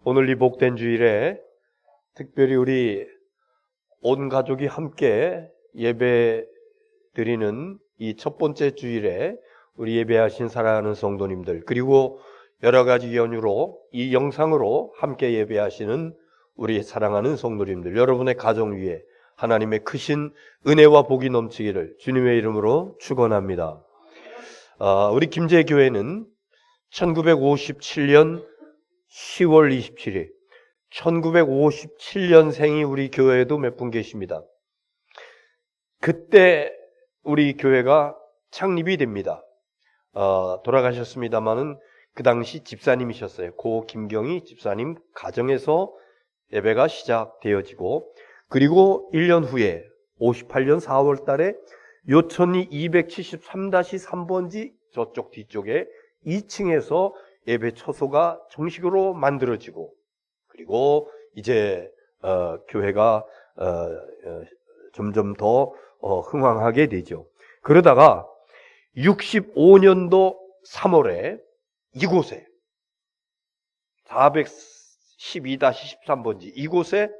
오늘 이 복된 주일에 특별히 우리 온 가족이 함께 예배 드리는 이 첫 번째 주일에 우리 예배하신 사랑하는 성도님들, 그리고 여러 가지 연유로 이 영상으로 함께 예배하시는 우리 사랑하는 성도님들, 여러분의 가정 위에 하나님의 크신 은혜와 복이 넘치기를 주님의 이름으로 축원합니다. 우리 김제교회는 1957년 10월 27일 1957년생이 우리 교회에도 몇 분 계십니다. 그때 우리 교회가 창립이 됩니다. 돌아가셨습니다마는 그 당시 집사님이셨어요. 고 김경희 집사님 가정에서 예배가 시작되어지고, 그리고 1년 후에 58년 4월 달에 요천리 273-3번지 저쪽 뒤쪽에 2층에서 예배 처소가 정식으로 만들어지고, 그리고 이제 교회가 점점 더 흥황하게 되죠. 그러다가 65년도 3월에 이곳에 412-13번지 이곳에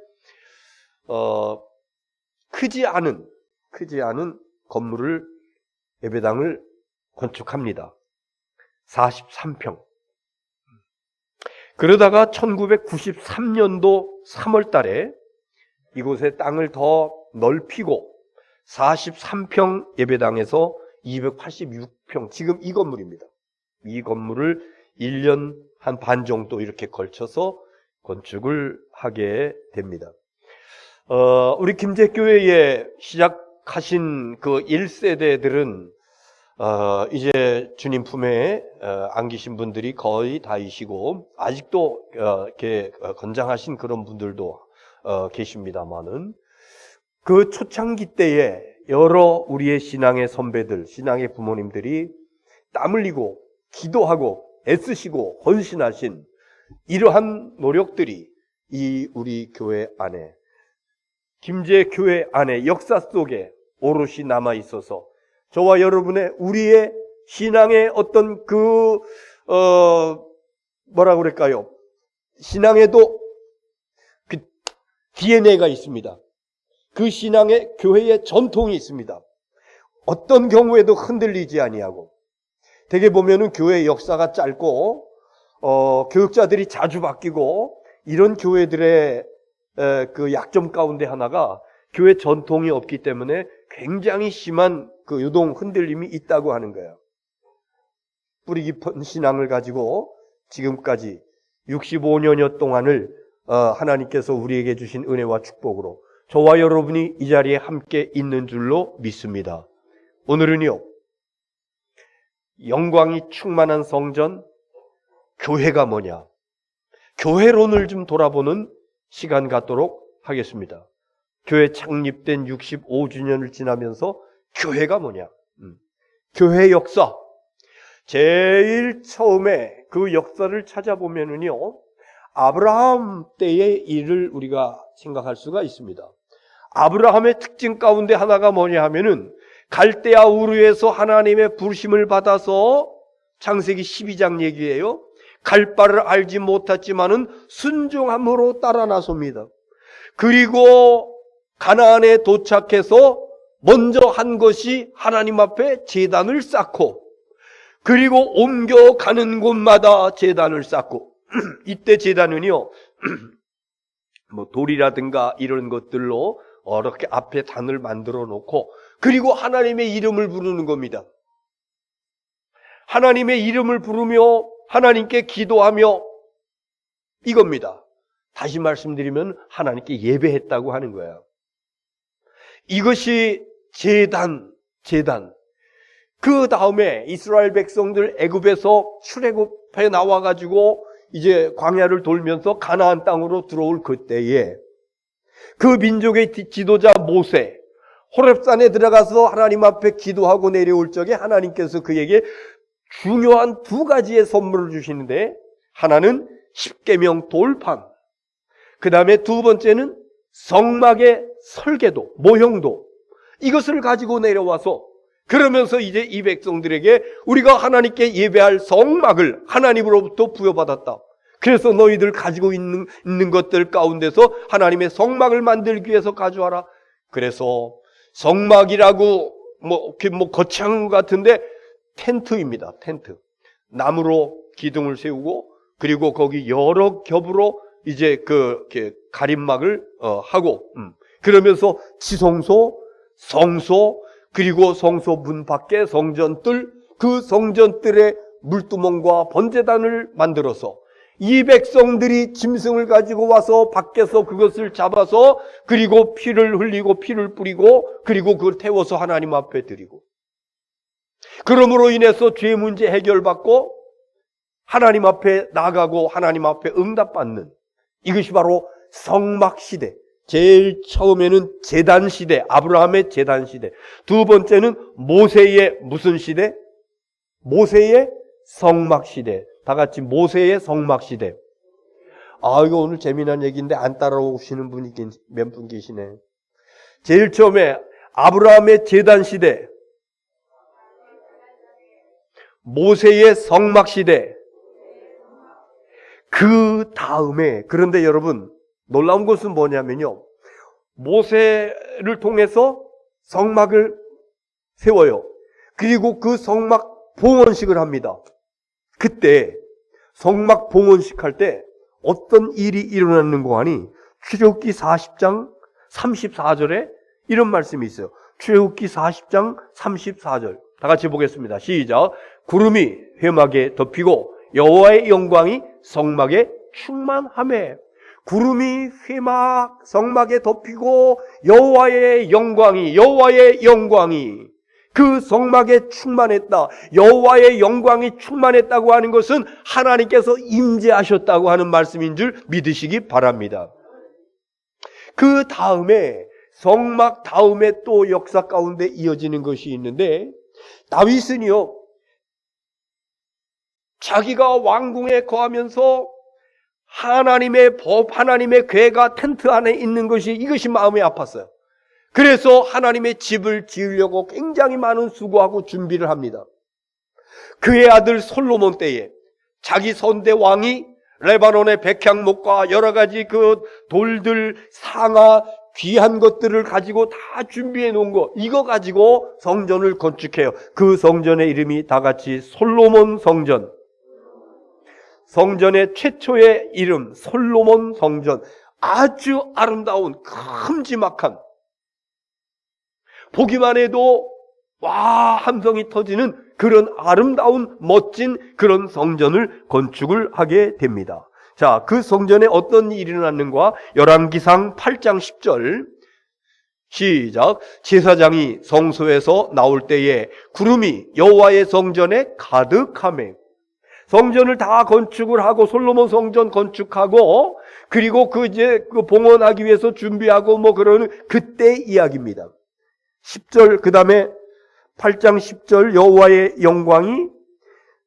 크지 않은 건물을, 예배당을 건축합니다. 43평. 그러다가 1993년도 3월 달에 이곳에 땅을 더 넓히고 43평 예배당에서 286평, 지금 이 건물입니다. 이 건물을 1년 한 반 정도 이렇게 걸쳐서 건축을 하게 됩니다. 우리 김제교회에 시작하신 그 1세대들은 이제 주님 품에 안기신 분들이 거의 다이시고, 아직도 이렇게 건장하신 그런 분들도 계십니다만은, 그 초창기 때에 여러 우리의 신앙의 선배들, 신앙의 부모님들이 땀 흘리고 기도하고 애쓰시고 헌신하신 이러한 노력들이 이 우리 교회 안에, 김제교회 안에 역사 속에 오롯이 남아 있어서 저와 여러분의 우리의 신앙의 어떤 뭐라고 그럴까요? 신앙에도 그 DNA가 있습니다. 그 신앙의 교회의 전통이 있습니다. 어떤 경우에도 흔들리지 아니하고, 대개 보면은 교회의 역사가 짧고 교육자들이 자주 바뀌고, 이런 교회들의 그 약점 가운데 하나가 교회 전통이 없기 때문에 굉장히 심한 그 요동 흔들림이 있다고 하는 거예요. 뿌리 깊은 신앙을 가지고 지금까지 65년여 동안을 하나님께서 우리에게 주신 은혜와 축복으로 저와 여러분이 이 자리에 함께 있는 줄로 믿습니다. 오늘은요, 영광이 충만한 성전, 교회가 뭐냐, 교회론을 좀 돌아보는 시간 갖도록 하겠습니다. 교회 창립된 65주년을 지나면서 교회가 뭐냐, 교회 역사, 제일 처음에 그 역사를 찾아보면은요, 아브라함 때의 일을 우리가 생각할 수가 있습니다. 아브라함의 특징 가운데 하나가 뭐냐 하면은, 갈대아 우르에서 하나님의 부르심을 받아서, 창세기 12장 얘기예요. 갈 바를 알지 못했지만은 순종함으로 따라 나섭니다. 그리고 가나안에 도착해서 먼저 한 것이 하나님 앞에 제단을 쌓고, 그리고 옮겨가는 곳마다 제단을 쌓고, 이때 제단은요, 뭐 돌이라든가 이런 것들로 이렇게 앞에 단을 만들어 놓고, 그리고 하나님의 이름을 부르는 겁니다. 하나님의 이름을 부르며 하나님께 기도하며, 이겁니다. 다시 말씀드리면 하나님께 예배했다고 하는 거예요. 이것이 제단. 그 다음에 이스라엘 백성들 애굽에서 출애굽해 나와가지고 이제 광야를 돌면서 가나안 땅으로 들어올 그때에 그 민족의 지도자 모세, 호렙산에 들어가서 하나님 앞에 기도하고 내려올 적에 하나님께서 그에게 중요한 두 가지의 선물을 주시는데, 하나는 십계명 돌판, 그 다음에 두 번째는 성막의 설계도, 모형도, 이것을 가지고 내려와서, 그러면서 이제 이 백성들에게 우리가 하나님께 예배할 성막을 하나님으로부터 부여받았다. 그래서 너희들 가지고 있는 것들 가운데서 하나님의 성막을 만들기 위해서 가져와라. 그래서 성막이라고 뭐 거창한 것 같은데 텐트입니다. 텐트. 나무로 기둥을 세우고 그리고 거기 여러 겹으로 이제 가림막을 하고 그러면서 지성소, 성소, 그리고 성소 문 밖에 성전뜰, 그 성전뜰에 물두멍과 번제단을 만들어서 이 백성들이 짐승을 가지고 와서 밖에서 그것을 잡아서 그리고 피를 흘리고 피를 뿌리고 그리고 그걸 태워서 하나님 앞에 드리고, 그러므로 인해서 죄 문제 해결받고 하나님 앞에 나가고 하나님 앞에 응답받는, 이것이 바로 성막시대. 제일 처음에는 제단시대, 아브라함의 제단시대. 두 번째는 모세의 무슨 시대? 모세의 성막시대. 다 같이 모세의 성막시대. 이거 오늘 재미난 얘기인데 안 따라오시는 분이 몇 분 계시네. 제일 처음에 아브라함의 제단시대, 모세의 성막시대. 그 다음에, 그런데 여러분 놀라운 것은 뭐냐면요, 모세를 통해서 성막을 세워요. 그리고 그 성막 봉헌식을 합니다. 그때 성막 봉헌식 할 때 어떤 일이 일어나는 거 하니, 출애굽기 40장 34절에 이런 말씀이 있어요. 출애굽기 40장 34절 다 같이 보겠습니다. 시작. 구름이 회막에 덮이고 여호와의 영광이 성막에 충만하매. 구름이 회막 성막에 덮이고 여호와의 영광이 그 성막에 충만했다. 여호와의 영광이 충만했다고 하는 것은 하나님께서 임재하셨다고 하는 말씀인 줄 믿으시기 바랍니다. 그 다음에 성막 다음에 또 역사 가운데 이어지는 것이 있는데, 다윗은요 자기가 왕궁에 거하면서 하나님의 법, 하나님의 궤가 텐트 안에 있는 것이, 이것이 마음이 아팠어요. 그래서 하나님의 집을 지으려고 굉장히 많은 수고하고 준비를 합니다. 그의 아들 솔로몬 때에 자기 선대 왕이 레바논의 백향목과 여러 가지 그 돌들, 상아, 귀한 것들을 가지고 다 준비해 놓은 거, 이거 가지고 성전을 건축해요. 그 성전의 이름이 다 같이 솔로몬 성전. 성전의 최초의 이름 솔로몬 성전. 아주 아름다운, 큼지막한, 보기만 해도 와 함성이 터지는 그런 아름다운 멋진 그런 성전을 건축을 하게 됩니다. 자, 그 성전에 어떤 일이 일어났는가? 열왕기상 8장 10절 시작. 제사장이 성소에서 나올 때에 구름이 여호와의 성전에 가득하매. 성전을 다 건축을 하고 솔로몬 성전 건축하고 그리고 그 봉헌하기 위해서 준비하고 그러는 그때 이야기입니다. 10절, 그 다음에 8장 10절 여호와의 영광이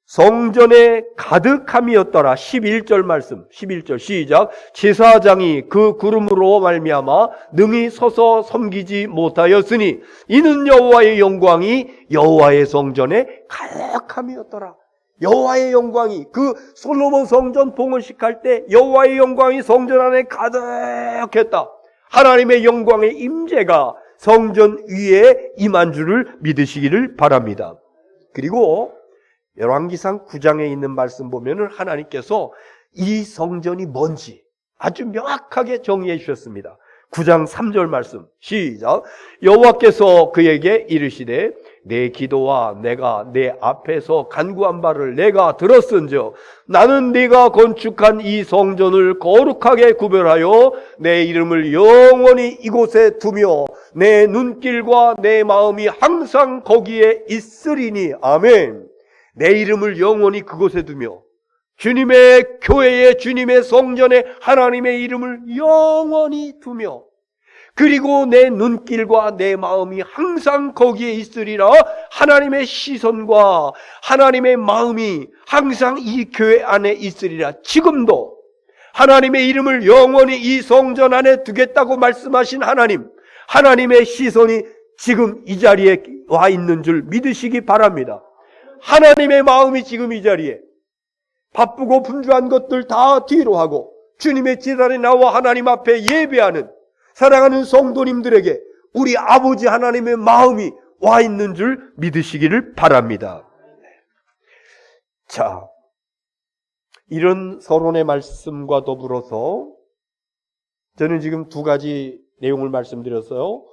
성전에 가득함이었더라. 11절 말씀, 11절 시작. 제사장이 그 구름으로 말미암아 능히 서서 섬기지 못하였으니 이는 여호와의 영광이 여호와의 성전에 가득함이었더라. 여호와의 영광이, 그 솔로몬 성전 봉헌식 할 때 여호와의 영광이 성전 안에 가득했다. 하나님의 영광의 임재가 성전 위에 임한 줄을 믿으시기를 바랍니다. 그리고 열왕기상 9장에 있는 말씀 보면은 하나님께서 이 성전이 뭔지 아주 명확하게 정의해 주셨습니다. 9장 3절 말씀 시작. 여호와께서 그에게 이르시되 내 기도와 내가 내 앞에서 간구한 바를 내가 들었은즉 나는 네가 건축한 이 성전을 거룩하게 구별하여 내 이름을 영원히 이곳에 두며 내 눈길과 내 마음이 항상 거기에 있으리니. 아멘. 내 이름을 영원히 그곳에 두며 주님의 교회에, 주님의 성전에 하나님의 이름을 영원히 두며 그리고 내 눈길과 내 마음이 항상 거기에 있으리라. 하나님의 시선과 하나님의 마음이 항상 이 교회 안에 있으리라. 지금도 하나님의 이름을 영원히 이 성전 안에 두겠다고 말씀하신 하나님, 하나님의 시선이 지금 이 자리에 와 있는 줄 믿으시기 바랍니다. 하나님의 마음이 지금 이 자리에, 바쁘고 분주한 것들 다 뒤로 하고 주님의 제단에 나와 하나님 앞에 예배하는 사랑하는 성도님들에게 우리 아버지 하나님의 마음이 와 있는 줄 믿으시기를 바랍니다. 자, 이런 서론의 말씀과 더불어서 저는 지금 두 가지 내용을 말씀드렸어요.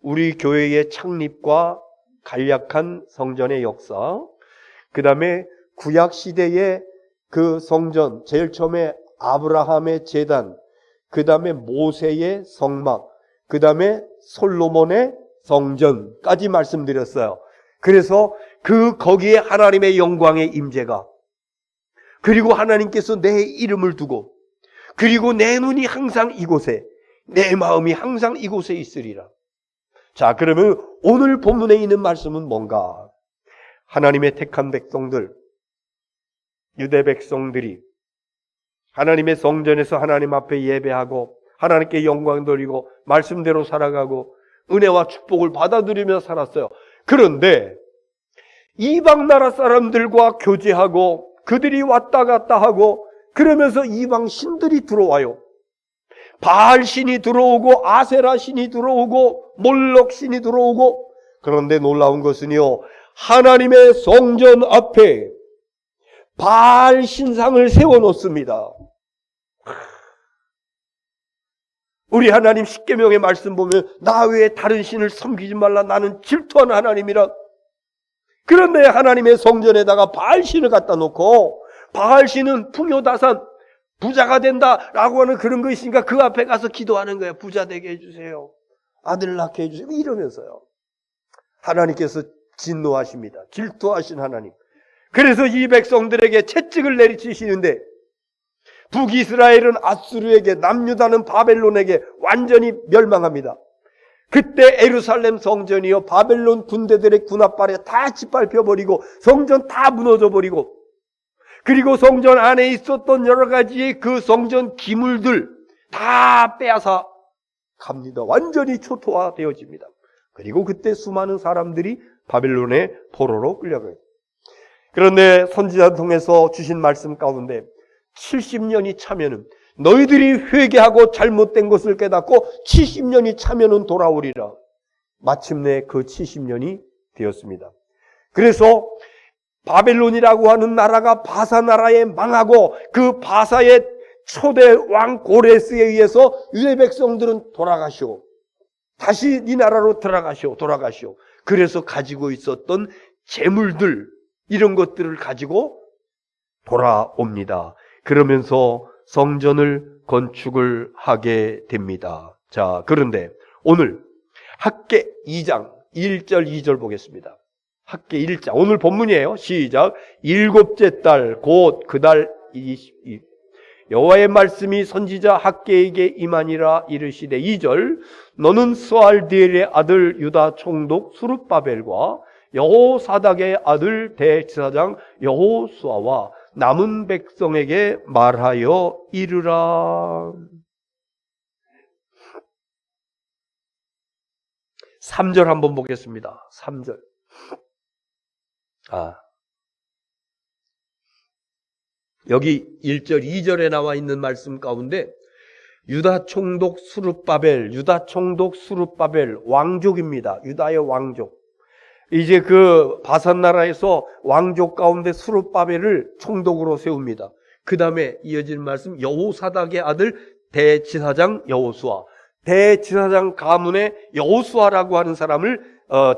우리 교회의 창립과 간략한 성전의 역사, 그 다음에 구약 시대의 그 성전, 제일 처음에 아브라함의 제단, 그 다음에 모세의 성막, 그 다음에 솔로몬의 성전까지 말씀드렸어요. 그래서 거기에 하나님의 영광의 임재가, 그리고 하나님께서 내 이름을 두고, 그리고 내 눈이 항상 이곳에, 내 마음이 항상 이곳에 있으리라. 자, 그러면 오늘 본문에 있는 말씀은 뭔가? 하나님의 택한 백성들, 유대 백성들이 하나님의 성전에서 하나님 앞에 예배하고 하나님께 영광 돌리고 말씀대로 살아가고 은혜와 축복을 받아들이며 살았어요. 그런데 이방 나라 사람들과 교제하고 그들이 왔다 갔다 하고 그러면서 이방 신들이 들어와요. 바알 신이 들어오고 아세라 신이 들어오고 몰록 신이 들어오고, 그런데 놀라운 것은요, 하나님의 성전 앞에 바알 신상을 세워놓습니다. 우리 하나님 십계명의 말씀 보면 나 외에 다른 신을 섬기지 말라, 나는 질투하는 하나님이라. 그런데 하나님의 성전에다가 바알 신을 갖다 놓고, 바알 신은 풍요다산 부자가 된다라고 하는 그런 거 있으니까 그 앞에 가서 기도하는 거예요. 부자 되게 해주세요, 아들 낳게 해주세요, 이러면서요. 하나님께서 진노하십니다. 질투하신 하나님. 그래서 이 백성들에게 채찍을 내리치시는데 북이스라엘은 아수르에게, 남유다는 바벨론에게 완전히 멸망합니다. 그때 예루살렘 성전이요, 바벨론 군대들의 군합발에 다 짓밟혀버리고 성전 다 무너져버리고, 그리고 성전 안에 있었던 여러 가지의 그 성전 기물들 다 빼앗아 갑니다. 완전히 초토화되어집니다. 그리고 그때 수많은 사람들이 바벨론의 포로로 끌려가요. 그런데 선지자 통해서 주신 말씀 가운데 70년이 차면은, 너희들이 회개하고 잘못된 것을 깨닫고 70년이 차면은 돌아오리라. 마침내 그 70년이 되었습니다. 그래서 바벨론이라고 하는 나라가 바사 나라에 망하고 그 바사의 초대 왕 고레스에 의해서 유대 백성들은 돌아가시오. 다시 네 나라로 돌아가시오. 그래서 가지고 있었던 재물들, 이런 것들을 가지고 돌아옵니다. 그러면서 성전을 건축을 하게 됩니다. 자, 그런데 오늘 학개 2장 1절 2절 보겠습니다. 학개 1장, 오늘 본문이에요. 시작. 일곱째 달 곧 그 달 22 여호와의 말씀이 선지자 학개에게 임하니라. 이르시되 2절 너는 스알디엘의 아들 유다 총독 수룹바벨과 여호사닥의 아들 대제사장 여호수아와 남은 백성에게 말하여 이르라. 3절 한번 보겠습니다. 3절. 여기 1절, 2절에 나와 있는 말씀 가운데 유다 총독 수룹바벨 왕족입니다. 유다의 왕족. 이제 그 바산 나라에서 왕족 가운데 수룹바벨을 총독으로 세웁니다. 그 다음에 이어지는 말씀, 여호사닥의 아들 대지사장 여호수아. 대지사장 가문의 여호수아라고 하는 사람을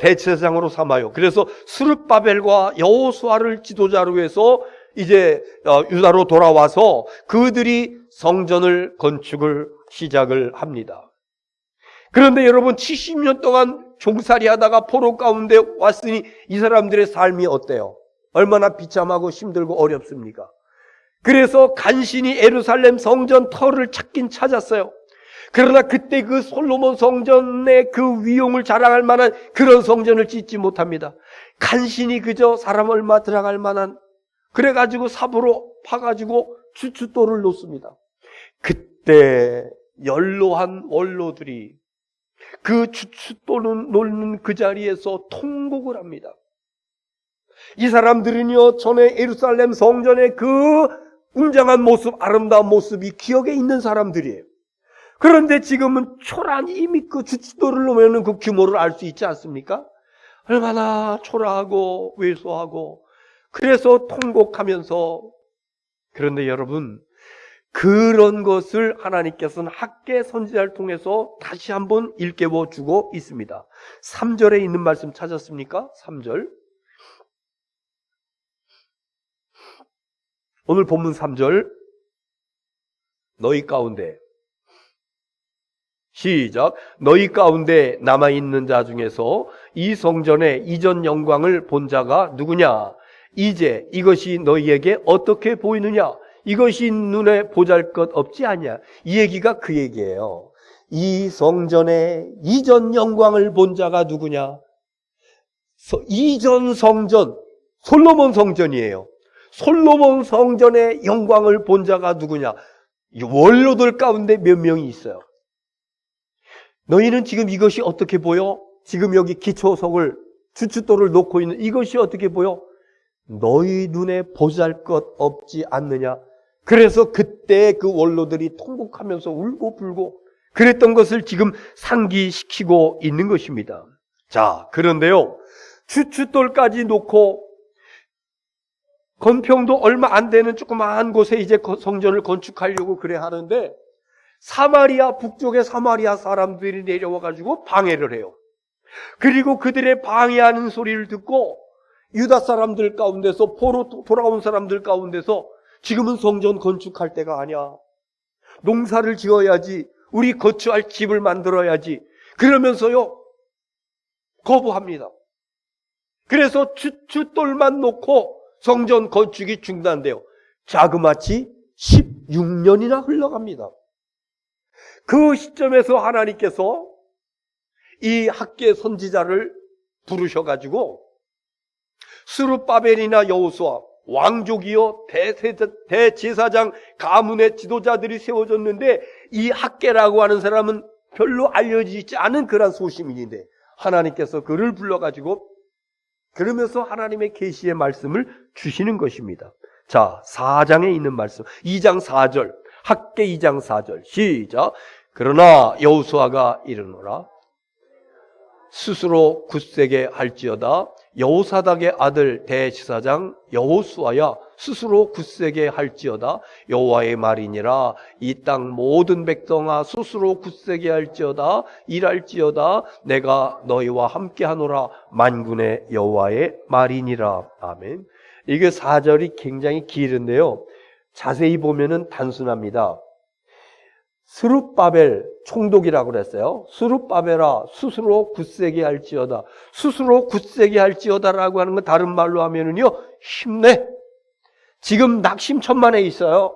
대지사장으로 삼아요. 그래서 수룹바벨과 여호수아를 지도자로 해서 이제 유다로 돌아와서 그들이 성전을 건축을 시작을 합니다. 그런데 여러분, 70년 동안 종살이 하다가 포로 가운데 왔으니 이 사람들의 삶이 어때요? 얼마나 비참하고 힘들고 어렵습니까? 그래서 간신히 예루살렘 성전 터를 찾긴 찾았어요. 그러나 그때 그 솔로몬 성전의 그 위용을 자랑할 만한 그런 성전을 짓지 못합니다. 간신히 그저 사람 얼마 들어갈 만한, 그래가지고 삽으로 파가지고 주춧돌을 놓습니다. 그때 연로한 원로들이 그 주춧돌을 놓는 그 자리에서 통곡을 합니다. 이 사람들은요, 전에 예루살렘 성전의 그 웅장한 모습, 아름다운 모습이 기억에 있는 사람들이에요. 그런데 지금은 초라한 이미 그 주춧돌을 놓으면 그 규모를 알 수 있지 않습니까? 얼마나 초라하고 왜소하고 그래서 통곡하면서. 그런데 여러분, 그런 것을 하나님께서는 학개 선지자를 통해서 다시 한번 일깨워 주고 있습니다. 3절에 있는 말씀 찾았습니까? 3절. 오늘 본문 3절. 너희 가운데, 시작. 너희 가운데 남아있는 자 중에서 이 성전의 이전 영광을 본 자가 누구냐? 이제 이것이 너희에게 어떻게 보이느냐? 이것이 눈에 보잘것 없지 않냐? 이 얘기가 그 얘기예요. 이 성전의 이전 영광을 본 자가 누구냐? 이전 성전, 솔로몬 성전이에요. 솔로몬 성전의 영광을 본 자가 누구냐? 원로들 가운데 몇 명이 있어요. 너희는 지금 이것이 어떻게 보여? 지금 여기 기초석을, 주춧돌을 놓고 있는 이것이 어떻게 보여? 너희 눈에 보잘것 없지 않느냐? 그래서 그때 그 원로들이 통곡하면서 울고 불고 그랬던 것을 지금 상기시키고 있는 것입니다. 자, 그런데요, 주춧돌까지 놓고 건평도 얼마 안 되는 조그마한 곳에 이제 성전을 건축하려고 그래 하는데, 사마리아, 북쪽의 사마리아 사람들이 내려와가지고 방해를 해요. 그리고 그들의 방해하는 소리를 듣고 유다 사람들 가운데서, 포로 돌아온 사람들 가운데서 지금은 성전 건축할 때가 아니야, 농사를 지어야지, 우리 거주할 집을 만들어야지, 그러면서요 거부합니다. 그래서 주춧돌만 놓고 성전 건축이 중단돼요. 자그마치 16년이나 흘러갑니다. 그 시점에서 하나님께서 이 학개 선지자를 부르셔가지고 스룹바벨이나 여호수아, 왕족이요 대제사장 가문의 지도자들이 세워졌는데, 이 학개라고 하는 사람은 별로 알려지지 않은 그런 소시민인데 하나님께서 그를 불러가지고 그러면서 하나님의 계시의 말씀을 주시는 것입니다. 자, 4장에 있는 말씀, 2장 4절, 학개 2장 4절, 시작. 그러나 여호수아가 이르노라. 스스로 굳세게 할지어다. 여호사닥의 아들 대제사장 여호수아야, 스스로 굳세게 할지어다. 여호와의 말이니라. 이 땅 모든 백성아, 스스로 굳세게 할지어다. 일할지어다. 내가 너희와 함께하노라. 만군의 여호와의 말이니라. 아멘. 이게 4절이 굉장히 길은데요, 자세히 보면은 단순합니다. 스룹바벨, 총독이라고 그랬어요. 스룹바벨아, 스스로 굳세게 할지어다. 스스로 굳세게 할지어다라고 하는 건 다른 말로 하면은요, 힘내. 지금 낙심천만해 있어요.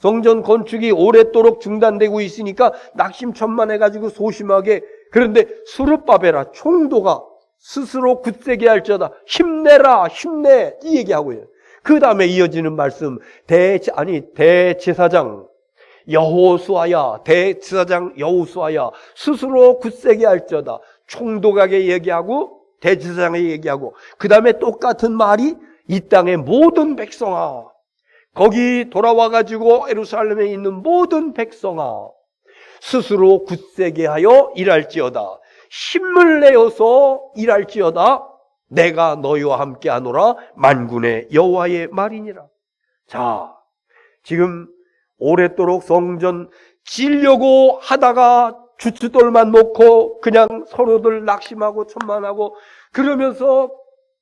성전 건축이 오랫도록 중단되고 있으니까 낙심천만해 가지고 소심하게. 그런데 스룹바벨아, 총독아, 스스로 굳세게 할지어다. 힘내라, 힘내. 이 얘기하고 있어요. 그 다음에 이어지는 말씀, 대제사장 여호수아야, 대제사장 여호수아야, 스스로 굳세게 할지어다. 총독에게 얘기하고 대제사장에게 얘기하고, 그 다음에 똑같은 말이 이 땅의 모든 백성아, 거기 돌아와가지고 예루살렘에 있는 모든 백성아, 스스로 굳세게 하여 일할지어다. 힘을 내어서 일할지어다. 내가 너희와 함께하노라. 만군의 여호와의 말이니라. 자, 지금 오랫도록 성전 지려고 하다가 주춧돌만 놓고 그냥 서로들 낙심하고 천만하고 그러면서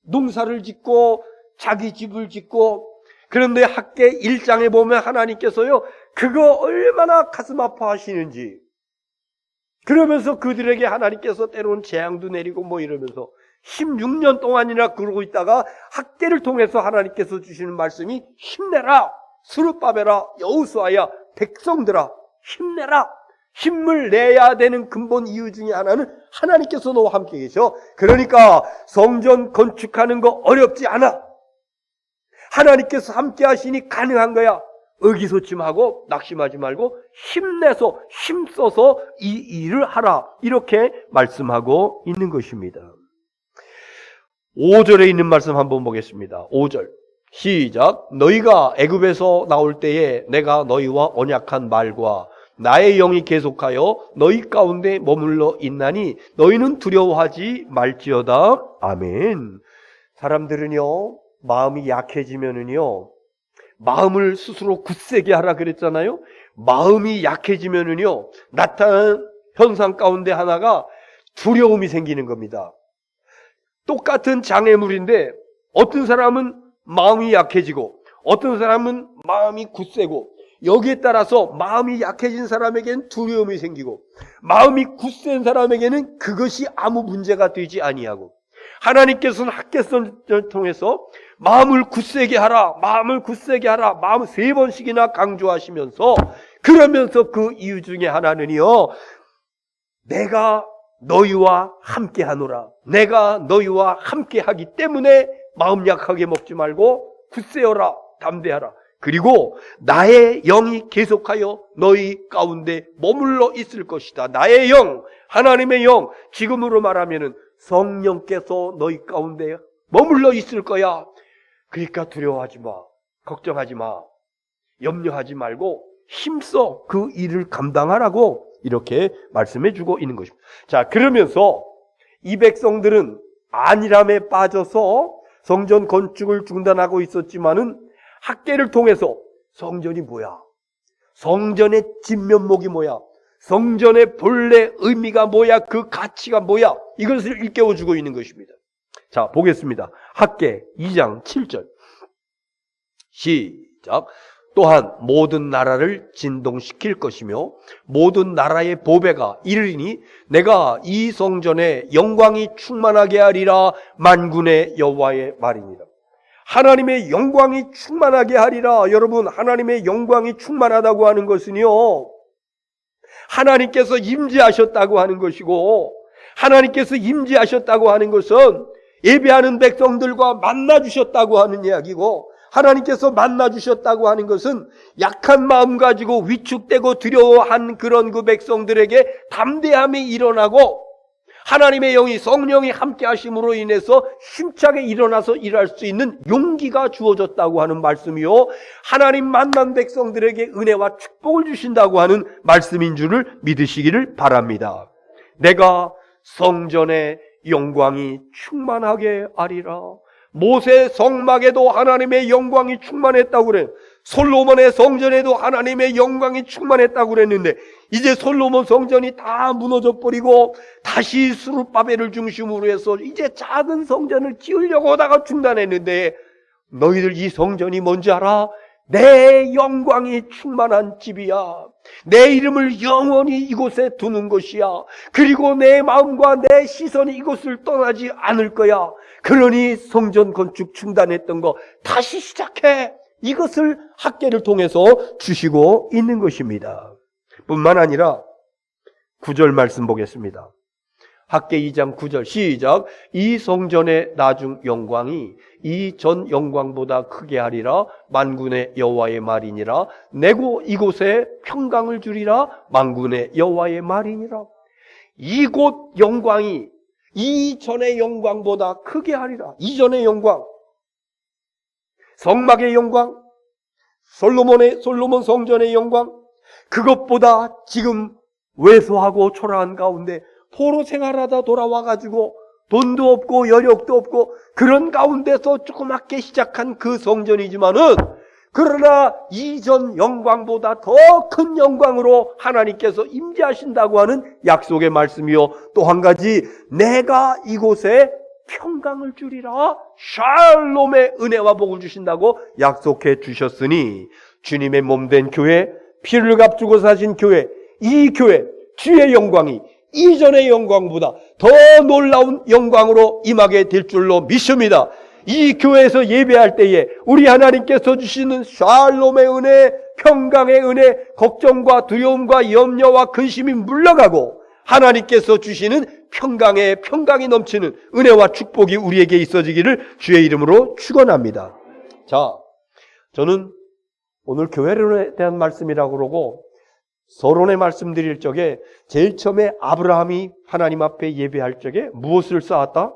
농사를 짓고 자기 집을 짓고, 그런데 학개 1장에 보면 하나님께서요, 그거 얼마나 가슴 아파하시는지, 그러면서 그들에게 하나님께서 때로는 재앙도 내리고 뭐 이러면서 16년 동안이나 그러고 있다가 학개를 통해서 하나님께서 주시는 말씀이 힘내라. 스룹바벨아, 여호수아야, 백성들아, 힘내라. 힘을 내야 되는 근본 이유 중에 하나는 하나님께서 너와 함께 계셔. 그러니까 성전 건축하는 거 어렵지 않아. 하나님께서 함께 하시니 가능한 거야. 의기소침하고 낙심하지 말고 힘내서, 힘써서 이 일을 하라. 이렇게 말씀하고 있는 것입니다. 5절에 있는 말씀 한번 보겠습니다. 5절. 시작. 너희가 애굽에서 나올 때에 내가 너희와 언약한 말과 나의 영이 계속하여 너희 가운데 머물러 있나니 너희는 두려워하지 말지어다. 아멘. 사람들은요, 마음이 약해지면은요, 마음을 스스로 굳세게 하라 그랬잖아요. 마음이 약해지면은요, 나타나는 현상 가운데 하나가 두려움이 생기는 겁니다. 똑같은 장애물인데 어떤 사람은 마음이 약해지고 어떤 사람은 마음이 굳세고, 여기에 따라서 마음이 약해진 사람에게는 두려움이 생기고 마음이 굳센 사람에게는 그것이 아무 문제가 되지 아니하고, 하나님께서는 학개선을 통해서 마음을 굳세게 하라, 마음을 굳세게 하라, 마음 3번씩이나 강조하시면서, 그러면서 그 이유 중에 하나는요, 내가 너희와 함께 하노라, 내가 너희와 함께 하기 때문에 마음 약하게 먹지 말고 굳세어라, 담대하라. 그리고 나의 영이 계속하여 너희 가운데 머물러 있을 것이다. 나의 영, 하나님의 영, 지금으로 말하면은 성령께서 너희 가운데 머물러 있을 거야. 그러니까 두려워하지 마, 걱정하지 마, 염려하지 말고 힘써 그 일을 감당하라고 이렇게 말씀해 주고 있는 것입니다. 자, 그러면서 이 백성들은 안일함에 빠져서 성전 건축을 중단하고 있었지만은 학개를 통해서 성전이 뭐야? 성전의 진면목이 뭐야? 성전의 본래 의미가 뭐야? 그 가치가 뭐야? 이것을 일깨워주고 있는 것입니다. 자, 보겠습니다. 학개 2장 7절 시작. 또한 모든 나라를 진동시킬 것이며 모든 나라의 보배가 이르리니 내가 이 성전에 영광이 충만하게 하리라. 만군의 여호와의 말이니라. 하나님의 영광이 충만하게 하리라. 여러분, 하나님의 영광이 충만하다고 하는 것은요, 하나님께서 임재하셨다고 하는 것이고, 하나님께서 임재하셨다고 하는 것은 예배하는 백성들과 만나주셨다고 하는 이야기고, 하나님께서 만나주셨다고 하는 것은 약한 마음 가지고 위축되고 두려워한 그런 그 백성들에게 담대함이 일어나고, 하나님의 영이, 성령이 함께 하심으로 인해서 힘차게 일어나서 일할 수 있는 용기가 주어졌다고 하는 말씀이요, 하나님 만난 백성들에게 은혜와 축복을 주신다고 하는 말씀인 줄을 믿으시기를 바랍니다. 내가 성전의 영광이 충만하게 하리라. 모세 성막에도 하나님의 영광이 충만했다고 그래요. 솔로몬의 성전에도 하나님의 영광이 충만했다고 그랬는데, 이제 솔로몬 성전이 다 무너져 버리고 다시 스룹바벨을 중심으로 해서 이제 작은 성전을 지으려고 하다가 중단했는데, 너희들 이 성전이 뭔지 알아? 내 영광이 충만한 집이야. 내 이름을 영원히 이곳에 두는 것이야. 그리고 내 마음과 내 시선이 이곳을 떠나지 않을 거야. 그러니 성전 건축 중단했던 거 다시 시작해. 이것을 학개를 통해서 주시고 있는 것입니다. 뿐만 아니라 9절 말씀 보겠습니다. 학개 2장 9절 시작. 이 성전의 나중 영광이 이 전 영광보다 크게 하리라. 만군의 여호와의 말이니라. 내고 이곳에 평강을 주리라. 만군의 여호와의 말이니라. 이곳 영광이 이전의 영광보다 크게 하리라. 이전의 영광, 성막의 영광, 솔로몬 성전의 영광, 그것보다 지금 왜소하고 초라한 가운데 포로 생활하다 돌아와가지고 돈도 없고 여력도 없고 그런 가운데서 조그맣게 시작한 그 성전이지만은, 그러나 이전 영광보다 더 큰 영광으로 하나님께서 임재하신다고 하는 약속의 말씀이요, 또 한 가지, 내가 이곳에 평강을 주리라. 샬롬의 은혜와 복을 주신다고 약속해 주셨으니, 주님의 몸된 교회, 피를 값주고 사신 교회, 이 교회, 주의 영광이 이전의 영광보다 더 놀라운 영광으로 임하게 될 줄로 믿습니다. 이 교회에서 예배할 때에 우리 하나님께서 주시는 샬롬의 은혜, 평강의 은혜, 걱정과 두려움과 염려와 근심이 물러가고 하나님께서 주시는 평강이 넘치는 은혜와 축복이 우리에게 있어지기를 주의 이름으로 축원합니다. 자, 저는 오늘 교회론에 대한 말씀이라고 그러고 서론에 말씀드릴 적에 제일 처음에 아브라함이 하나님 앞에 예배할 적에 무엇을 쌓았다?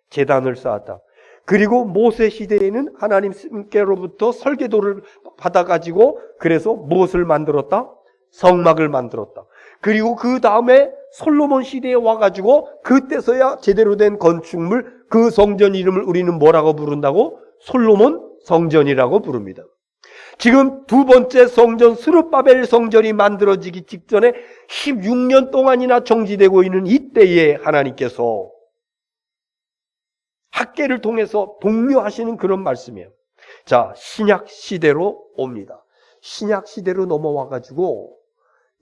제단을 쌓았다. 그리고 모세 시대에는 하나님께로부터 설계도를 받아가지고 그래서 무엇을 만들었다? 성막을 만들었다. 그리고 그 다음에 솔로몬 시대에 와가지고 그때서야 제대로 된 건축물, 그 성전 이름을 우리는 뭐라고 부른다고? 솔로몬 성전이라고 부릅니다. 지금 두 번째 성전 스룹바벨 성전이 만들어지기 직전에 16년 동안이나 정지되고 있는 이때에 하나님께서 학계를 통해서 독려하시는 그런 말씀이에요. 자, 신약 시대로 옵니다. 신약 시대로 넘어와가지고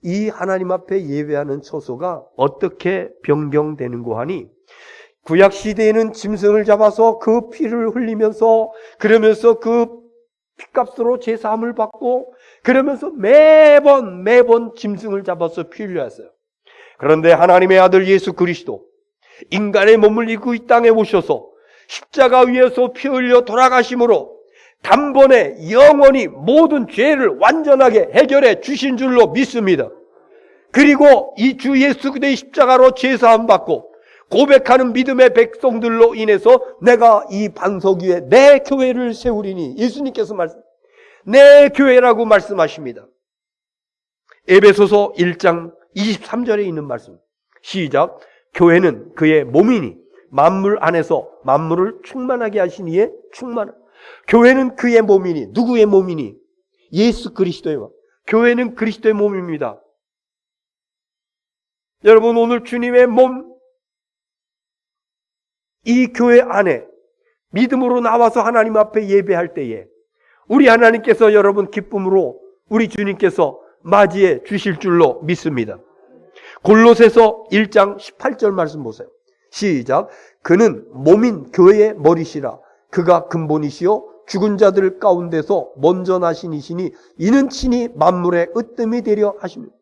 이 하나님 앞에 예배하는 처소가 어떻게 변경되는고 하니, 구약 시대에는 짐승을 잡아서 그 피를 흘리면서 그러면서 그 피값으로 제사함을 받고 그러면서 매번 짐승을 잡아서 피 흘려왔어요. 그런데 하나님의 아들 예수 그리스도 인간의 몸을 입고 이 땅에 오셔서 십자가 위에서 피 흘려 돌아가심으로 단번에 영원히 모든 죄를 완전하게 해결해 주신 줄로 믿습니다. 그리고 이 주 예수 그리스도의 십자가로 제사함 받고 고백하는 믿음의 백성들로 인해서 내가 이 반석 위에 내 교회를 세우리니, 예수님께서 내 교회라고 말씀하십니다. 에베소서 1장 23절에 있는 말씀. 시작. 교회는 그의 몸이니 만물 안에서 만물을 충만하게 하신 이의 충만. 교회는 그의 몸이니, 누구의 몸이니? 예수 그리스도의 몸. 교회는 그리스도의 몸입니다. 여러분, 오늘 주님의 몸, 이 교회 안에 믿음으로 나와서 하나님 앞에 예배할 때에 우리 하나님께서 여러분 기쁨으로 우리 주님께서 맞이해 주실 줄로 믿습니다. 골로새서 1장 18절 말씀 보세요. 시작. 그는 몸인 교회의 머리시라. 그가 근본이시요 죽은 자들 가운데서 먼저 나신 이시니 이는 친히 만물의 으뜸이 되려 하십니다.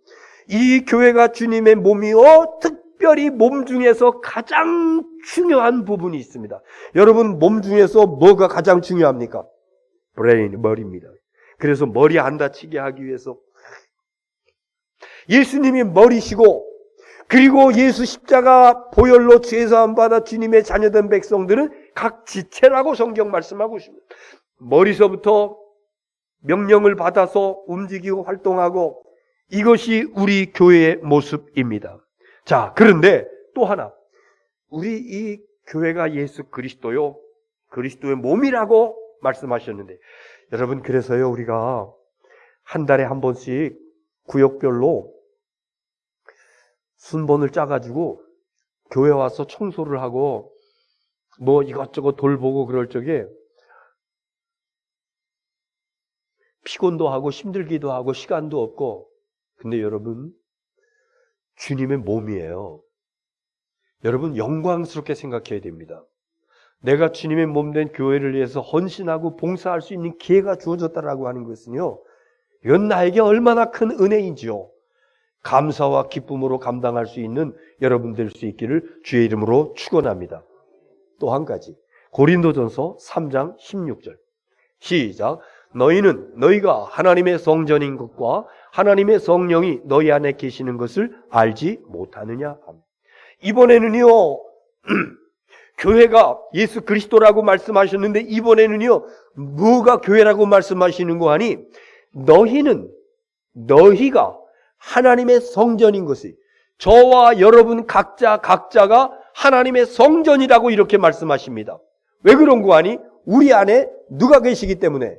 이 교회가 주님의 몸이요, 특별히 몸 중에서 가장 중요한 부분이 있습니다. 여러분, 몸 중에서 뭐가 가장 중요합니까? 브레인, 머리입니다. 그래서 머리 안 다치게 하기 위해서 예수님이 머리시고, 그리고 예수 십자가 보혈로 죄사함 받아 주님의 자녀된 백성들은 각 지체라고 성경 말씀하고 있습니다. 머리서부터 명령을 받아서 움직이고 활동하고, 이것이 우리 교회의 모습입니다. 자, 그런데 또 하나, 우리 이 교회가 예수 그리스도요, 그리스도의 몸이라고 말씀하셨는데, 여러분, 그래서요 우리가 한 달에 한 번씩 구역별로 순번을 짜가지고 교회 와서 청소를 하고 뭐 이것저것 돌보고 그럴 적에 피곤도 하고 힘들기도 하고 시간도 없고, 근데 여러분, 주님의 몸이에요. 여러분, 영광스럽게 생각해야 됩니다. 내가 주님의 몸된 교회를 위해서 헌신하고 봉사할 수 있는 기회가 주어졌다라고 하는 것은요, 이건 나에게 얼마나 큰 은혜인지요. 감사와 기쁨으로 감당할 수 있는 여러분 될 수 있기를 주의 이름으로 축원합니다. 또 한 가지, 고린도전서 3장 16절 시작. 너희는 너희가 하나님의 성전인 것과 하나님의 성령이 너희 안에 계시는 것을 알지 못하느냐. 이번에는요 교회가 예수 그리스도라고 말씀하셨는데, 이번에는요 뭐가 교회라고 말씀하시는 거 하니, 너희가 하나님의 성전인 것이, 저와 여러분 각자가 하나님의 성전이라고 이렇게 말씀하십니다. 왜 그런 거 하니? 우리 안에 누가 계시기 때문에,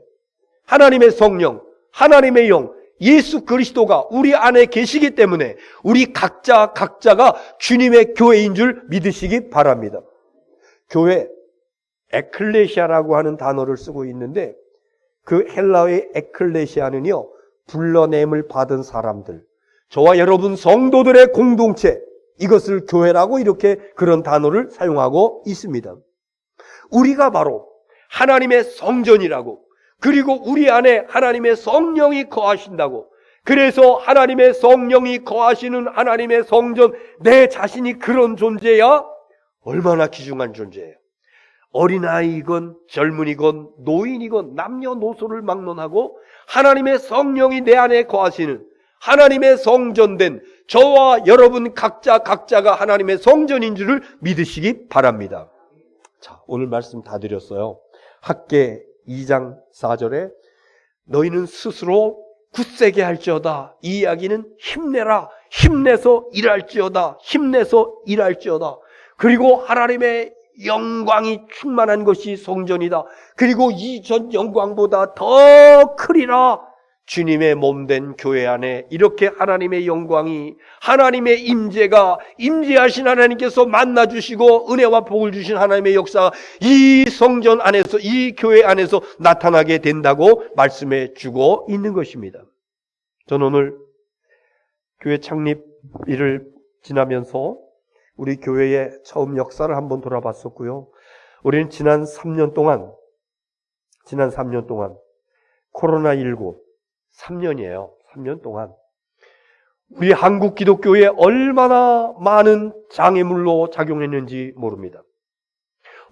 하나님의 성령, 하나님의 영, 예수 그리스도가 우리 안에 계시기 때문에 우리 각자가 주님의 교회인 줄 믿으시기 바랍니다. 교회, 에클레시아라고 하는 단어를 쓰고 있는데, 그 헬라어의 에클레시아는요, 불러냄을 받은 사람들, 저와 여러분 성도들의 공동체, 이것을 교회라고 이렇게 그런 단어를 사용하고 있습니다. 우리가 바로 하나님의 성전이라고, 그리고 우리 안에 하나님의 성령이 거하신다고, 그래서 하나님의 성령이 거하시는 하나님의 성전, 내 자신이 그런 존재야 얼마나 귀중한 존재예요. 어린아이건 젊은이건 노인이건 남녀노소를 막론하고 하나님의 성령이 내 안에 거하시는 하나님의 성전된 저와 여러분 각자가 하나님의 성전인 줄을 믿으시기 바랍니다. 자, 오늘 말씀 다 드렸어요. 학개 2장 4절에 너희는 스스로 굳세게 할지어다. 이 이야기는 힘내라. 힘내서 일할지어다. 힘내서 일할지어다. 그리고 하나님의 영광이 충만한 것이 성전이다. 그리고 이전 영광보다 더 크리라. 주님의 몸된 교회 안에 이렇게 하나님의 영광이, 하나님의 임재가, 임재하신 하나님께서 만나주시고 은혜와 복을 주신 하나님의 역사가 이 성전 안에서, 이 교회 안에서 나타나게 된다고 말씀해 주고 있는 것입니다. 저는 오늘 교회 창립일을 지나면서 우리 교회의 처음 역사를 한번 돌아봤었고요. 우리는 지난 3년 동안 코로나19 3년이에요. 3년 동안 우리 한국 기독교에 얼마나 많은 장애물로 작용했는지 모릅니다.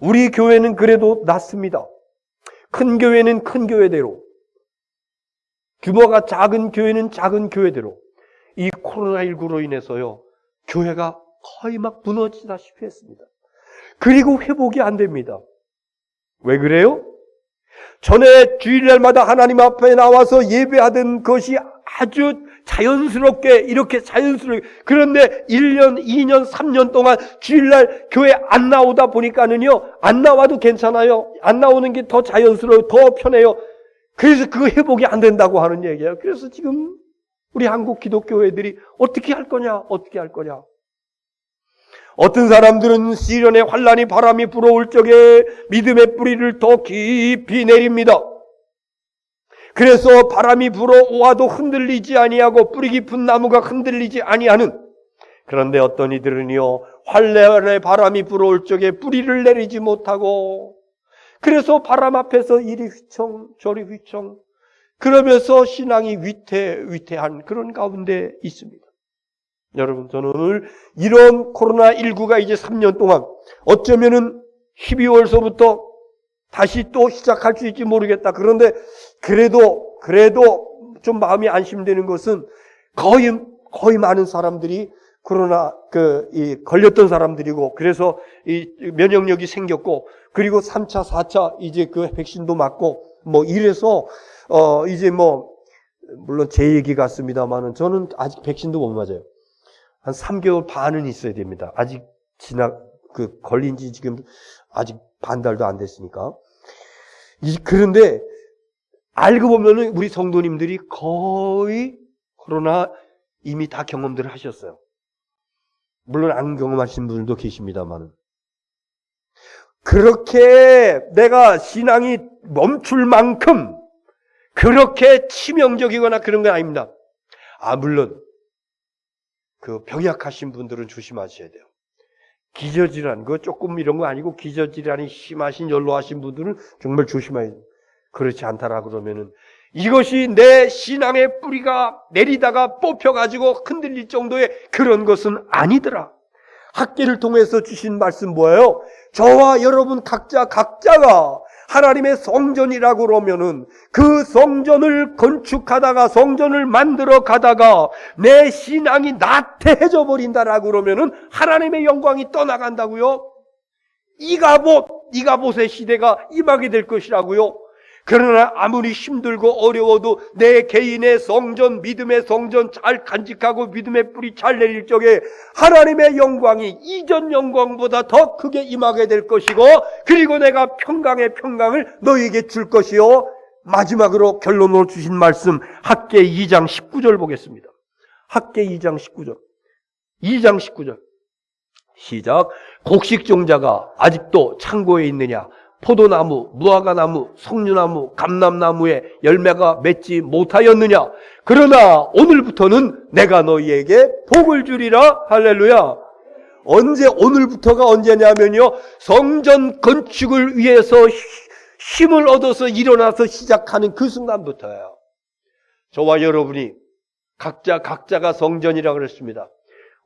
우리 교회는 그래도 낫습니다. 큰 교회는 큰 교회대로, 규모가 작은 교회는 작은 교회대로 이 코로나19로 인해서요, 교회가 거의 막 무너지다시피 했습니다. 그리고 회복이 안 됩니다. 왜 그래요? 전에 주일날마다 하나님 앞에 나와서 예배하던 것이 아주 자연스럽게, 이렇게 자연스럽게, 그런데 1년, 2년, 3년 동안 주일날 교회 안 나오다 보니까는요, 안 나와도 괜찮아요. 안 나오는 게 더 자연스러워요. 더 편해요. 그래서 그 회복이 안 된다고 하는 얘기예요. 그래서 지금 우리 한국 기독교회들이 어떻게 할 거냐? 어떤 사람들은 시련의 환란이 바람이 불어올 적에 믿음의 뿌리를 더 깊이 내립니다. 그래서 바람이 불어와도 흔들리지 아니하고 뿌리 깊은 나무가 흔들리지 아니하는, 그런데 어떤 이들은요, 환란의 바람이 불어올 적에 뿌리를 내리지 못하고, 그래서 바람 앞에서 이리 휘청 저리 휘청 그러면서 신앙이 위태한 그런 가운데 있습니다. 여러분, 저는 오늘 이런 코로나19가 이제 3년 동안, 어쩌면은 12월서부터 다시 또 시작할 수 있을지 모르겠다. 그런데 그래도 좀 마음이 안심되는 것은 거의 많은 사람들이 코로나 걸렸던 사람들이고, 그래서 이 면역력이 생겼고, 그리고 3차, 4차 이제 그 백신도 맞고, 뭐 이래서 이제 뭐 물론 제 얘기 같습니다만은 저는 아직 백신도 못 맞아요. 한 3개월 반은 있어야 됩니다. 아직 걸린 지 지금 아직 반 달도 안 됐으니까. 그런데 알고 보면은 우리 성도님들이 거의 코로나 이미 다 경험들을 하셨어요. 물론 안 경험하신 분들도 계십니다만은. 그렇게 내가 신앙이 멈출 만큼 그렇게 치명적이거나 그런 건 아닙니다. 물론 그 병약하신 분들은 조심하셔야 돼요. 기저질환, 그거 조금 이런 거 아니고 기저질환이 심하신 연로하신 분들은 정말 조심해야 돼요. 그렇지 않다라 그러면은 이것이 내 신앙의 뿌리가 내리다가 뽑혀가지고 흔들릴 정도의 그런 것은 아니더라. 학계를 통해서 주신 말씀 뭐예요? 저와 여러분 각자가 하나님의 성전이라고 그러면은 그 성전을 건축하다가 성전을 만들어 가다가 내 신앙이 나태해져 버린다라고 그러면은 하나님의 영광이 떠나간다고요. 이가봇의 시대가 임하게 될 것이라고요. 그러나 아무리 힘들고 어려워도 내 개인의 성전, 믿음의 성전 잘 간직하고 믿음의 뿌리 잘 내릴 적에 하나님의 영광이 이전 영광보다 더 크게 임하게 될 것이고, 그리고 내가 평강의 평강을 너희에게 줄 것이요. 마지막으로 결론으로 주신 말씀 학개 2장 19절 보겠습니다. 학개 2장 19절 시작. 곡식종자가 아직도 창고에 있느냐? 포도나무, 무화과나무, 석류나무, 감람나무에 열매가 맺지 못하였느냐? 그러나 오늘부터는 내가 너희에게 복을 주리라. 할렐루야. 오늘부터가 언제냐면요, 성전 건축을 위해서 힘을 얻어서 일어나서 시작하는 그 순간부터예요. 저와 여러분이 각자가 성전이라 그랬습니다.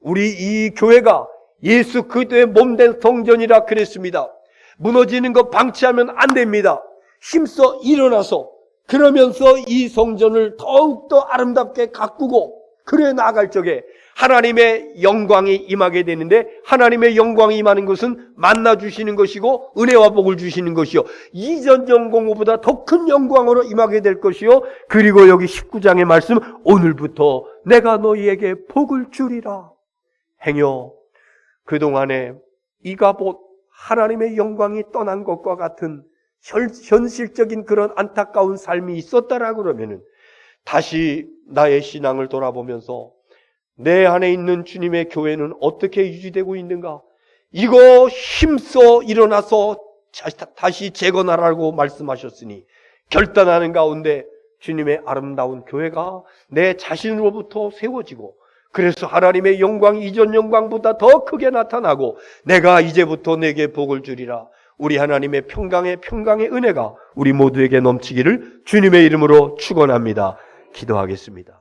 우리 이 교회가 예수 그리스도의 몸된 성전이라 그랬습니다. 무너지는 거 방치하면 안 됩니다. 힘써 일어나서 그러면서 이 성전을 더욱더 아름답게 가꾸고, 그래 나아갈 적에 하나님의 영광이 임하게 되는데, 하나님의 영광이 임하는 것은 만나 주시는 것이고 은혜와 복을 주시는 것이요, 이전 영광보다 더 큰 영광으로 임하게 될 것이요, 그리고 여기 19장의 말씀, 오늘부터 내가 너희에게 복을 주리라. 행여 그동안에 이가봇 하나님의 영광이 떠난 것과 같은 현실적인 그런 안타까운 삶이 있었다라고 그러면은, 다시 나의 신앙을 돌아보면서 내 안에 있는 주님의 교회는 어떻게 유지되고 있는가? 이거 힘써 일어나서 다시 재건하라고 말씀하셨으니, 결단하는 가운데 주님의 아름다운 교회가 내 자신으로부터 세워지고, 그래서 하나님의 영광이 이전 영광보다 더 크게 나타나고, 내가 이제부터 내게 복을 주리라. 우리 하나님의 평강의 은혜가 우리 모두에게 넘치기를 주님의 이름으로 축원합니다. 기도하겠습니다.